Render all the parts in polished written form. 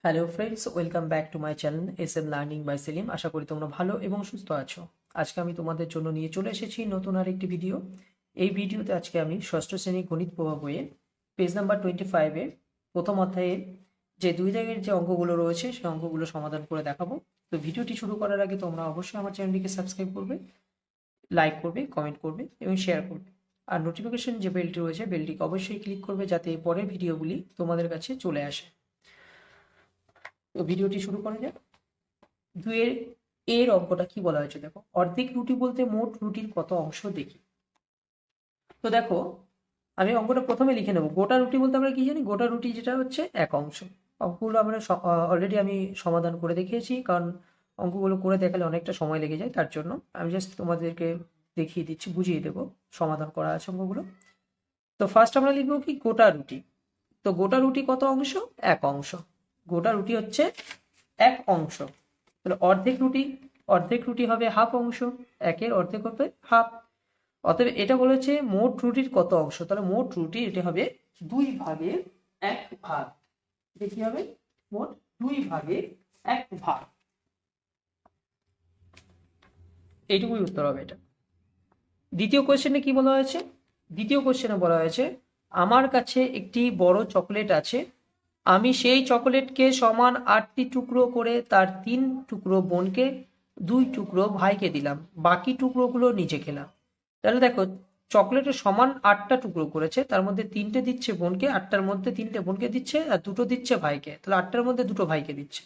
Hello friends, welcome back to my channel SM learning by Selim. আশা করি তোমরা ভালো এবং সুস্থ আছো। আজকে আমি তোমাদের জন্য নিয়ে চলে এসেছি নতুন আরেকটি ভিডিও। এই ভিডিওতে আজকে আমি ষষ্ঠ শ্রেণীর গণিত প্রভাব বইয়ে পেজ নাম্বার 25-এ প্রথম অধ্যায়ের যে দুই দাগের যে অঙ্কগুলো রয়েছে সেই অঙ্কগুলো সমাধান করে দেখাবো। তো ভিডিওটি শুরু করার আগে তোমরা অবশ্যই আমার চ্যানেলটিকে সাবস্ক্রাইব করবে, লাইক করবে, কমেন্ট করবে এবং শেয়ার করবে। আর নোটিফিকেশন যে বেলটি রয়েছে বেলটিকে অবশ্যই ক্লিক করবে যাতে পরের ভিডিওগুলি তোমাদের কাছে চলে আসে। তো ভিডিওটি শুরু করা যাক। দুয়ের এর অঙ্কটা কি বলা হয়েছে দেখো, অর্ধেক রুটি বলতে মোট রুটির কত অংশ দেখি। তো দেখো, আমি অঙ্কটা প্রথমে লিখে নেবো। গোটা রুটি বলতে আমরা কি জানি? গোটা রুটি যেটা হচ্ছে এক অংশ। অঙ্কগুলো আমরা অলরেডি আমি সমাধান করে দেখিয়েছি, কারণ অঙ্কগুলো করে দেখালে অনেকটা সময় লেগে যায়, তার জন্য আমি জাস্ট তোমাদেরকে দেখিয়ে দিচ্ছি, বুঝিয়ে দেবো। সমাধান করা আছে অঙ্কগুলো। তো ফার্স্ট আমরা লিখবো কি, গোটা রুটি। তো গোটা রুটি কত অংশ? এক অংশ। গোটা রুটি হচ্ছে এক অংশ। তাহলে অর্ধেক রুটি হবে হাফ অংশ। একের অর্ধেক হবে হাফ। অতএব এটা বলেছে মোট রুটির কত অংশ, তাহলে মোট রুটি এটা হবে 2/1 এটা কি হবে? মোট 2/1। এইটুকুই উত্তর হবে এটা। দ্বিতীয় কোশ্চেনে কি বলা হয়েছে? দ্বিতীয় কোশ্চেনে বলা হয়েছে, আমার কাছে একটি বড় চকলেট আছে। আমি সেই চকোলেটকে সমান 8টি টুকরো করে তার 3 টুকরো বোনকে, 2 টুকরো ভাইকে দিলাম, বাকি টুকরোগুলো নিজে খেলাম। তাহলে দেখো, চকলেটের সমান 8টা টুকরো করেছে, তার মধ্যে 3টে দিচ্ছে বোনকে, 8টার মধ্যে 3টে বোনকে দিচ্ছে আর 2টো দিচ্ছে ভাইকে, তাহলে 8টার মধ্যে 2টো ভাইকে দিচ্ছে।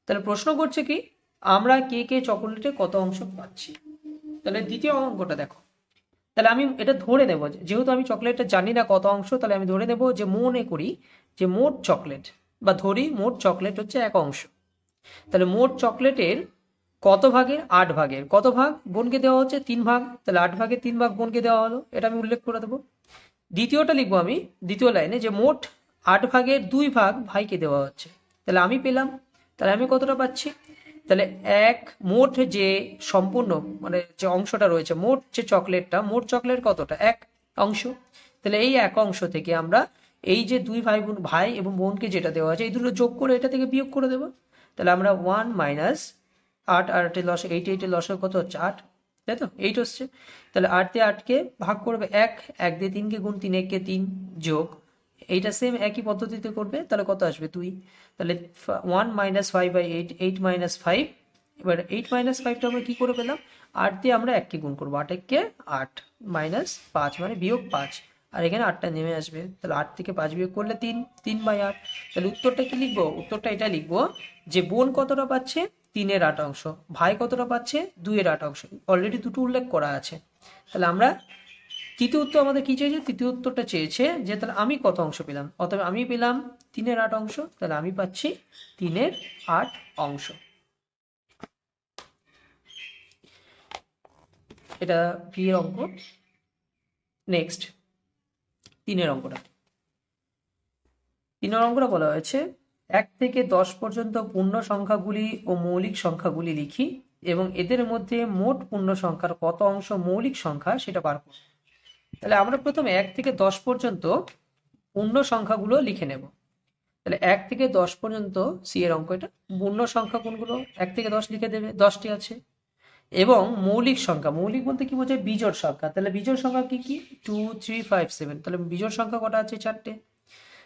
তাহলে প্রশ্ন করছে কি, আমরা কে কে চকোলেটে কত অংশ পাচ্ছি। তাহলে দ্বিতীয় অঙ্কটা দেখো। তাহলে আমি এটা ধরে নেব, যেহেতু আমি চকলেটটা জানি না কত অংশ, তাহলে আমি ধরে নেব যে মনে করি যে মোট চকলেট, বা ধরি মোট চকলেট হচ্ছে এক অংশ। তাহলে মোট চকলেটের কত ভাগের? 8 ভাগের। কত ভাগ? বোনকে দেওয়া হচ্ছে 3 ভাগ, তাহলে 8 ভাগের 3 ভাগ বোনকে দেওয়া হলো, এটা আমি উল্লেখ করে দেবো। দ্বিতীয়টা লিখবো আমি, দ্বিতীয় লাইনে, যে মোট 8 ভাগের 2 ভাগ ভাইকে দেওয়া হচ্ছে। তাহলে আমি পেলাম, তাহলে আমি কতটা পাচ্ছি? তাহলে এক মোট যে সম্পূর্ণ মানে যে অংশটা রয়েছে, মোট যে চকলেটটা, মোট চকলেট কতটা? এক অংশ। তাহলে এই এক অংশ থেকে আমরা এই যে দুই ভাই এবং বোনকে যেটা দেওয়া আছে এই দুটো যোগ করে এটা থেকে বিয়োগ করে দেবো। তাহলে আমরা 1 - 8, আর 8 লস 8 লস কত হচ্ছে? 8, তাই তো? 8 হচ্ছে। তাহলে 8 দিয়ে 8কে ভাগ করবে 1, 1 দিয়ে 3কে গুণ, 3 1 কে 3 যোগ, এইটা সেম একই পদ্ধতিতে করবে, তাহলে কত আসবে? 2। তাহলে 1 - 5/8, 8 - 5। এবার 8 - 5টা আমরা কি করে পেলাম? 8 দিয়ে আমরা 1কে গুণ করবো, 8 1 8 -5 মানে বিয়োগ 5। আর এখানে 8টা নেমে আসবে, তাহলে 8 থেকে 5 বিয়োগ করলে 3, 3/8। তাহলে উত্তরটা কি লিখবো? উত্তরটা এটা লিখবো যে বোন কতটা পাচ্ছে? 3/8 ভাই কতটা পাচ্ছে? 2/8। অলরেডি দুটো উল্লেখ করা আছে। তাহলে আমরা তৃতীয় উত্তর আমাদের কি চেয়েছে? তৃতীয় উত্তরটা চেয়েছে যে তাহলে আমি কত অংশ পেলাম। অতএব আমি পেলাম 3/8। তাহলে আমি পাচ্ছি 3/8। এটা ভি এর অঙ্ক। নেক্সট, তিনের অঙ্কটা। তিনের অঙ্কটা বলা হয়েছে, 1 থেকে 10 পর্যন্ত পূর্ণ সংখ্যাগুলি ও মৌলিক সংখ্যাগুলি লিখি এবং এদের মধ্যে মোট পূর্ণ সংখ্যার কত অংশ মৌলিক সংখ্যা সেটা বার করব। তাহলে আমরা প্রথমে 1 থেকে 10 পর্যন্ত পূর্ণ সংখ্যাগুলো লিখে নেব। তাহলে 1 থেকে 10 পর্যন্ত সি এর অঙ্ক এটা। পূর্ণ সংখ্যা কোনগুলো? 1 থেকে 10 লিখে দেবে, 10টি আছে। এবং মৌলিক সংখ্যা, মৌলিক বলতে কি বোঝায়? বিজোড় সংখ্যা। তাহলে বিজোড় সংখ্যা কি কি? 2 3 5 7। তাহলে বিজোড় সংখ্যা কটা আছে? 4টে।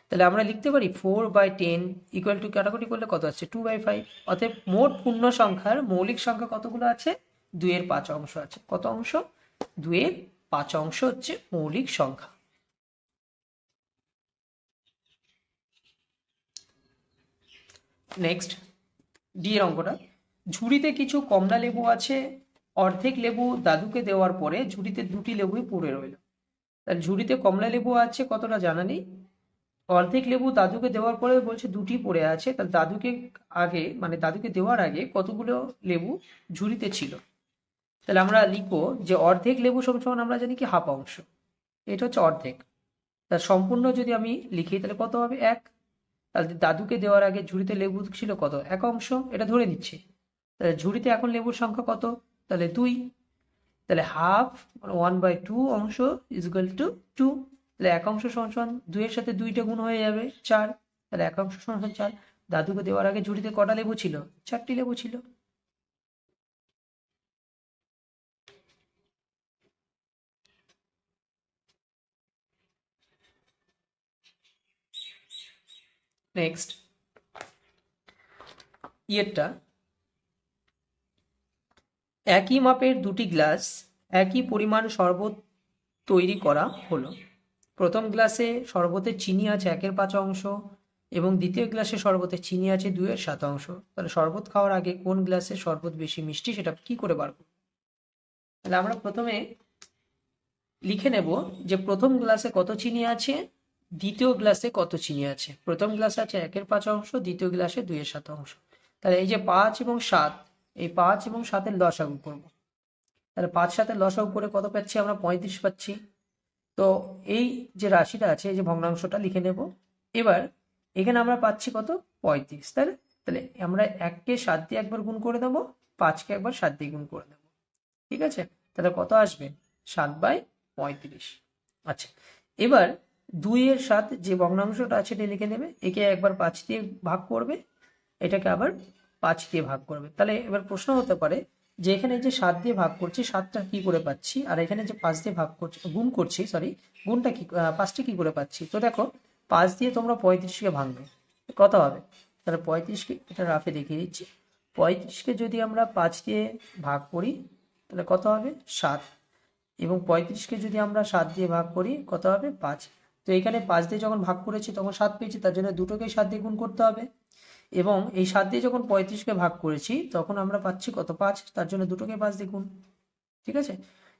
তাহলে আমরা লিখতে পারি 4/10 ইকুয়াল টু, কাটাকুটি করলে কত আছে? 2/5। অতএব মোট পূর্ণ সংখ্যার মৌলিক সংখ্যা কতগুলো আছে? 2/5 আছে। কত অংশ? 2/5 হচ্ছে মৌলিক সংখ্যা। নেক্সট, ডি এর অঙ্কটা। ঝুড়িতে কিছু কমলা লেবু আছে। অর্ধেক লেবু দাদুকে দেওয়ার পরে ঝুড়িতে 2টি লেবুই পড়ে রইল। তাহলে ঝুড়িতে কমলা লেবু আছে কতটা জানা নেই। অর্ধেক লেবু দাদুকে দেওয়ার পরে বলছে 2টি পড়ে আছে, তাহলে দাদুকে আগে মানে দাদুকে দেওয়ার আগে কতগুলো লেবু ঝুড়িতে ছিল। তাহলে আমরা লিখবো যে অর্ধেক লেবু সমান সমান আমরা জানি কি হাফ অংশ। এটা হচ্ছে অর্ধেক। তার সম্পূর্ণ যদি আমি লিখি তাহলে কত হবে? 1। তাহলে দাদুকে দেওয়ার আগে ঝুড়িতে লেবু ছিল কত? 1 অংশ, এটা ধরে নিচ্ছি। তাহলে ঝুড়িতে এখন লেবুর সংখ্যা কত? তাহলে 2। তাহলে হাফ 1/2 অংশ ইজ ইকুয়াল টু 2। তাহলে 1 অংশ সমান সমান 2 এর সাথে 2টা গুণ হয়ে যাবে 4। তাহলে 1 অংশ সমান সমান 4। দাদুকে দেওয়ার আগে ঝুড়িতে কটা লেবু ছিল? 4টি লেবু ছিল। নেক্সট ইয়েরটা, একই মাপের দুটি গ্লাস, একই পরিমাণ শরবত তৈরি করা হলো। প্রথম গ্লাসে শরবতের চিনি আছে 1/5 এবং দ্বিতীয় গ্লাসে শরবতের চিনি আছে 2/7। তাহলে শরবত খাওয়ার আগে কোন গ্লাসে শরবত বেশি মিষ্টি সেটা কি করে বার করব? তাহলে আমরা প্রথমে লিখে নেব যে প্রথম গ্লাসে কত চিনি আছে, দ্বিতীয় গ্লাসে কত চিনি আছে। প্রথম গ্লাসে আছে 1/5, দ্বিতীয় গ্লাসে 2/7। তাহলে এই যে 5 এবং 7, এই 5 এবং 7-এর লসাগু করব। তাহলে 5 7-এর লসাগু করে কত পাচ্ছি আমরা? 35 পাচ্ছি। তো এই যে রাশিটা আছে, এই যে ভগ্নাংশটা লিখে নেব। এবার এখানে আমরা পাচ্ছি কত? 35। তাহলে তাহলে আমরা 1-কে 7 দিয়ে একবার গুণ করে দেবো, 5-কে একবার 7 দিয়ে গুণ করে দেবো। ঠিক আছে, তাহলে কত আসবে? 7/35। আচ্ছা, এবার 2/7 যে ভগ্নাংশটা আছে এটা লিখে নেবে। একে একবার 5 দিয়ে ভাগ করবে, এটাকে আবার 5 দিয়ে ভাগ করবে। তাহলে এবার প্রশ্ন হতে পারে যে এখানে যে 7 দিয়ে ভাগ করছি, 7টা কি করে পাচ্ছি, আর এখানে যে 5 দিয়ে ভাগ করছি, গুণ করছি, সরি, গুণটা কি, 5টা কি করে পাচ্ছি? তো দেখো, 5 দিয়ে তোমরা 35-কে ভাঙবে, কত হবে? তাহলে 35-কে, এটা রাফে দেখিয়ে দিচ্ছি, 35-কে যদি আমরা 5 দিয়ে ভাগ করি তাহলে কত হবে? 7। এবং 35-কে যদি আমরা 7 দিয়ে ভাগ করি কত হবে? 5। তো এখানে 5 দিয়ে যখন ভাগ করেছি তখন 7 পেয়েছি, তার জন্য দুটোকেই 7 দিয়ে গুণ করতে হবে। এবং এই 7 দিয়ে যখন 35-কে ভাগ করেছি তখন আমরা পাচ্ছি কত? 5, তার জন্য দুটোকে 5 দিয়ে গুণ। ঠিক আছে,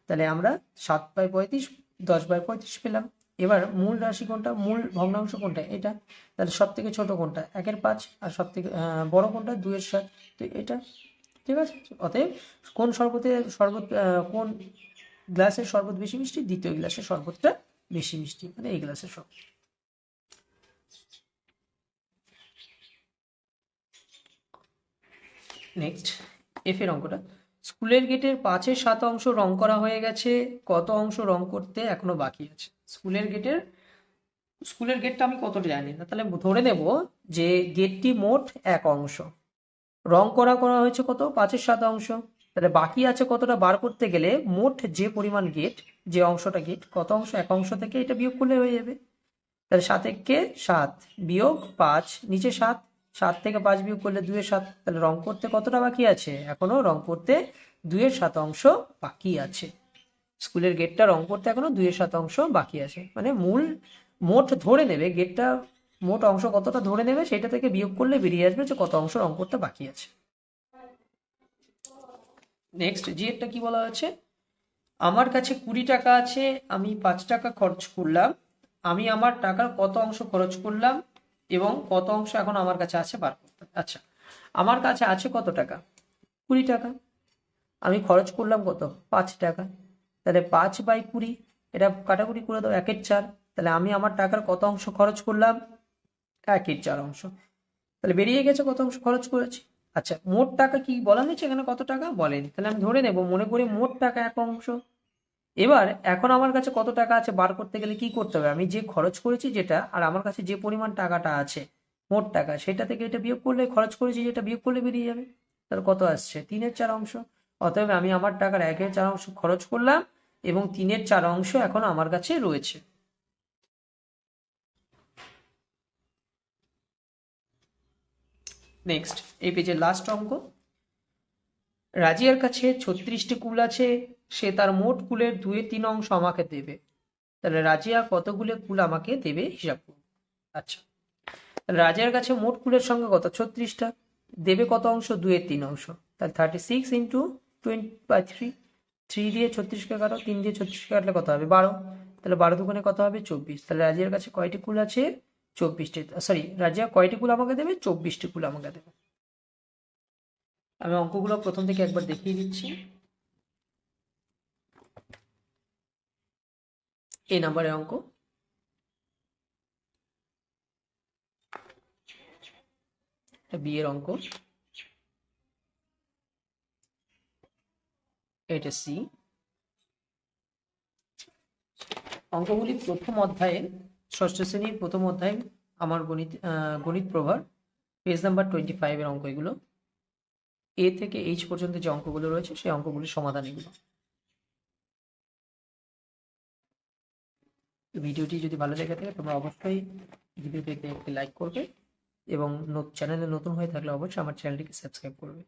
তাহলে আমরা 7/35, 10/35 পেলাম। এবার মূল রাশি কোনটা, মূল ভগ্নাংশ কোনটা? এটা। তাহলে সব থেকে ছোট কোনটা? 1/5, আর সব থেকে বড় কোনটা? 2/7। তো এটা। ঠিক আছে, অতএব কোন কোন গ্লাসের শরবত বেশি মিষ্টি? দ্বিতীয় গ্লাসের শরবতটা বেশি মিষ্টি, মানে এই গ্লাসের শরবত। নেক্সট এফ এর অঙ্কটা, স্কুলের গেটের 5/7 অংশ রং করা হয়ে গেছে, কত অংশ রং করতে এখনো বাকি আছে? স্কুলের গেটটা আমি কতটা জানি না, তাহলে ধরে নেব যে গেটটি মোট 1 অংশ, রং করা হয়েছে কত? 5/7 অংশ। তাহলে বাকি আছে কতটা বার করতে গেলে মোট যে পরিমাণ গেট, যে অংশটা গেট, কত অংশ? 1 অংশ থেকে এটা বিয়োগ করলে হয়ে যাবে। তাহলে 7 7 বিয়োগ 5, নিচে 7, 7 থেকে 5 বিয়োগ করলে 2/7। তাহলে রং করতে কতটা বাকি আছে? এখনো রং করতে 2/7 অংশ বাকি আছে। স্কুলের গেটটা রং করতে এখনো 2/7 অংশ বাকি আছে, মানে মোট ধরে নেবে গেটটা, মোট অংশ কতটা ধরে নেবে সেটা থেকে বিয়োগ করলে বেরিয়ে আসবে যে কত অংশ রং করতে বাকি আছে। নেক্সট জি একটা কি বলা হচ্ছে, আমার কাছে 20 টাকা আছে, আমি 5 টাকা খরচ করলাম, আমি আমার টাকার কত অংশ খরচ করলাম এবং কত অংশ এখন আমার কাছে আছে বার করতে হবে। আচ্ছা, আমার কাছে আছে কত টাকা? 20 টাকা। আমি খরচ করলাম কত? 5 টাকা। তাহলে 5/20, এটা কাটাকুটি করে দাও, 1/4। তাহলে আমি আমার টাকার কত অংশ খরচ করলাম? 1/4 অংশ। তাহলে বেরিয়ে গেছে কত অংশ খরচ করেছি। আচ্ছা, মোট টাকা কি বলা হয়েছে এখানে? কত টাকা বলেনি, তাহলে আমি ধরে নেব, মনে করি মোট টাকা 1 অংশ। এবার এখন আমার কাছে কত টাকা আছে বার করতে গেলে কি করতে হবে? আমি যে খরচ করেছি যেটা, আর আমার কাছে যে পরিমাণ টাকাটা আছে মোট টাকা, সেটা থেকে এটা বিয়োগ করলে, খরচ করেছি যেটা, বিয়োগ করলে বেরিয়ে যাবে। তাহলে কত আসছে? 3/4 অংশ। অতএব আমি আমার টাকার 1/4 অংশ খরচ করলাম এবং 3/4 অংশ এখন আমার কাছে রয়েছে। নেক্সট এই পেজের লাস্ট অঙ্ক, রাজিয়ার কাছে 36টি কুল আছে, সে তার মোট কুলের 2/3 অংশ আমাকে দেবে। তাহলে রাজিয়া কতগুলো কুল আমাকে দেবে হিসাব করুন। আচ্ছা, রাজার কাছে মোট কুলের সংখ্যা কত? 36টা। দেবে কত অংশ? 2/3 অংশ। তাহলে 36 ইন্টু 20/3, 3 দিয়ে 36কে কাটো, 3 দিয়ে 36কে কাটলে কত হবে? 12। তাহলে 12 দুগুণে কত হবে? 24। তাহলে রাজিয়ার কাছে কয়টি কুল আছে? 24টি। সরি, রাজিয়া কয়টি কুল আমাকে দেবে? 24টি কুল আমাকে দেবে। আমি অঙ্কগুলো প্রথম থেকে একবার দেখিয়ে দিচ্ছি। এই নাম্বারের অঙ্ক, বি এর অঙ্ক, এটা সি। অঙ্কগুলি প্রথম অধ্যায়ের, ষষ্ঠ শ্রেণীর প্রথম অধ্যায় আমার গণিত প্রভার পেজ নাম্বার 25 এর অঙ্ক এগুলো। এ থেকে এইচ পর্যন্ত যে অঙ্কগুলো রয়েছে সেই অঙ্কগুলির সমাধান এগুলো। ভিডিওটি যদি ভালো লেগে থাকে তোমরা অবশ্যই ভিডিওটিতে একটি লাইক করবে এবং চ্যানেলে নতুন হয়ে থাকলে অবশ্যই আমার চ্যানেলটিকে সাবস্ক্রাইব করবে।